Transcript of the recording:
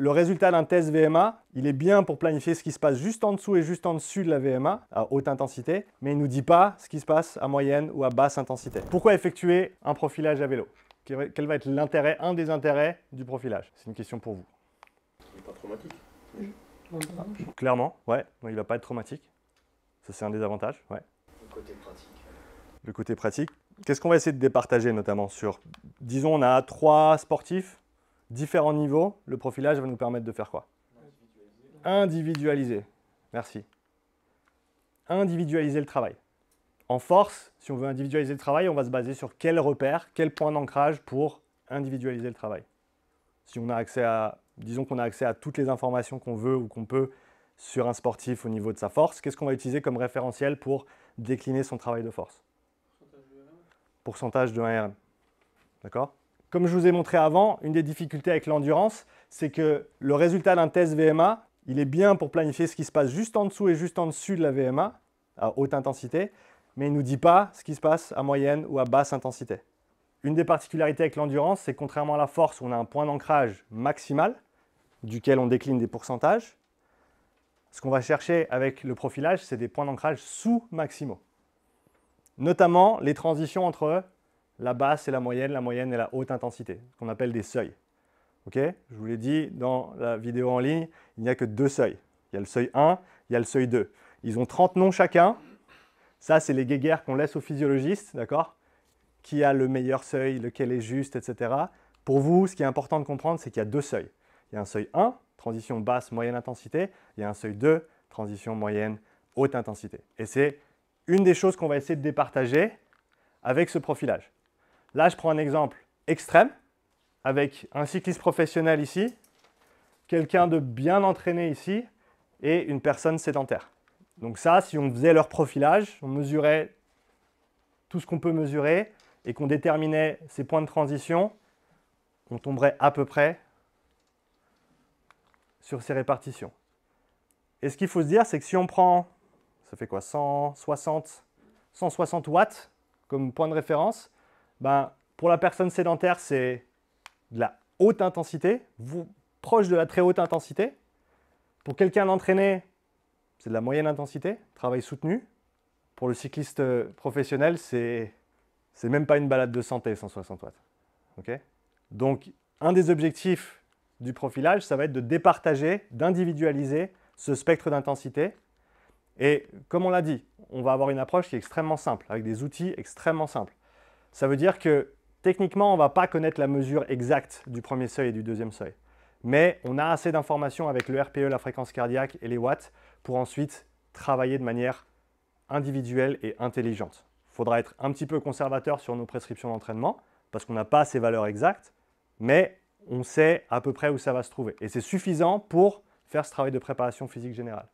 le résultat d'un test VMA, il est bien pour planifier ce qui se passe juste en dessous et juste en dessus de la VMA, à haute intensité, mais il ne nous dit pas ce qui se passe à moyenne ou à basse intensité. Pourquoi effectuer un profilage à vélo? Quel va être l'intérêt, un des intérêts du profilage? C'est une question pour vous. Il n'est pas traumatique. Clairement, ouais, il ne va pas être traumatique. Ça, c'est un des avantages, ouais. Le côté pratique. Le côté pratique. Qu'est-ce qu'on va essayer de départager notamment sur, disons, on a 3 sportifs, différents niveaux, le profilage va nous permettre de faire quoi? Individualiser. Merci. Individualiser le travail. En force, si on veut individualiser le travail, on va se baser sur quel repère, quel point d'ancrage pour individualiser le travail. Si on a accès à, disons qu'on a accès à toutes les informations qu'on veut ou qu'on peut sur un sportif au niveau de sa force, qu'est-ce qu'on va utiliser comme référentiel pour décliner son travail de force? Pourcentage de 1RM. D'accord? Comme je vous ai montré avant, une des difficultés avec l'endurance, c'est que le résultat d'un test VMA, il est bien pour planifier ce qui se passe juste en dessous et juste en dessus de la VMA, à haute intensité, mais il ne nous dit pas ce qui se passe à moyenne ou à basse intensité. Une des particularités avec l'endurance, c'est que contrairement à la force, où on a un point d'ancrage maximal, duquel on décline des pourcentages, ce qu'on va chercher avec le profilage, c'est des points d'ancrage sous-maximaux. Notamment les transitions entre la basse et la moyenne et la haute intensité, ce qu'on appelle des seuils. Okay? Je vous l'ai dit dans la vidéo en ligne, il n'y a que 2 seuils. Il y a le seuil 1, il y a le seuil 2. Ils ont 30 noms chacun. Ça, c'est les guéguerres qu'on laisse aux physiologistes, d'accord? Qui a le meilleur seuil, lequel est juste, etc. Pour vous, ce qui est important de comprendre, c'est qu'il y a 2 seuils. Il y a un seuil 1, transition basse, moyenne intensité. Il y a un seuil 2, transition moyenne, haute intensité. Et c'est une des choses qu'on va essayer de départager avec ce profilage. Là, je prends un exemple extrême avec un cycliste professionnel ici, quelqu'un de bien entraîné ici et une personne sédentaire. Donc ça, si on faisait leur profilage, on mesurait tout ce qu'on peut mesurer et qu'on déterminait ces points de transition, on tomberait à peu près sur ces répartitions. Et ce qu'il faut se dire, c'est que si on prend, ça fait quoi, 160 watts comme point de référence, ben, pour la personne sédentaire, c'est de la haute intensité, proche de la très haute intensité. Pour quelqu'un d'entraîné, c'est de la moyenne intensité, travail soutenu. Pour le cycliste professionnel, c'est même pas une balade de santé, 160 watts. Okay? Donc, un des objectifs du profilage, ça va être de départager, d'individualiser ce spectre d'intensité. Et comme on l'a dit, on va avoir une approche qui est extrêmement simple, avec des outils extrêmement simples. Ça veut dire que techniquement, on ne va pas connaître la mesure exacte du premier seuil et du deuxième seuil. Mais on a assez d'informations avec le RPE, la fréquence cardiaque et les watts pour ensuite travailler de manière individuelle et intelligente. Il faudra être un petit peu conservateur sur nos prescriptions d'entraînement parce qu'on n'a pas ces valeurs exactes, mais on sait à peu près où ça va se trouver. Et c'est suffisant pour faire ce travail de préparation physique générale.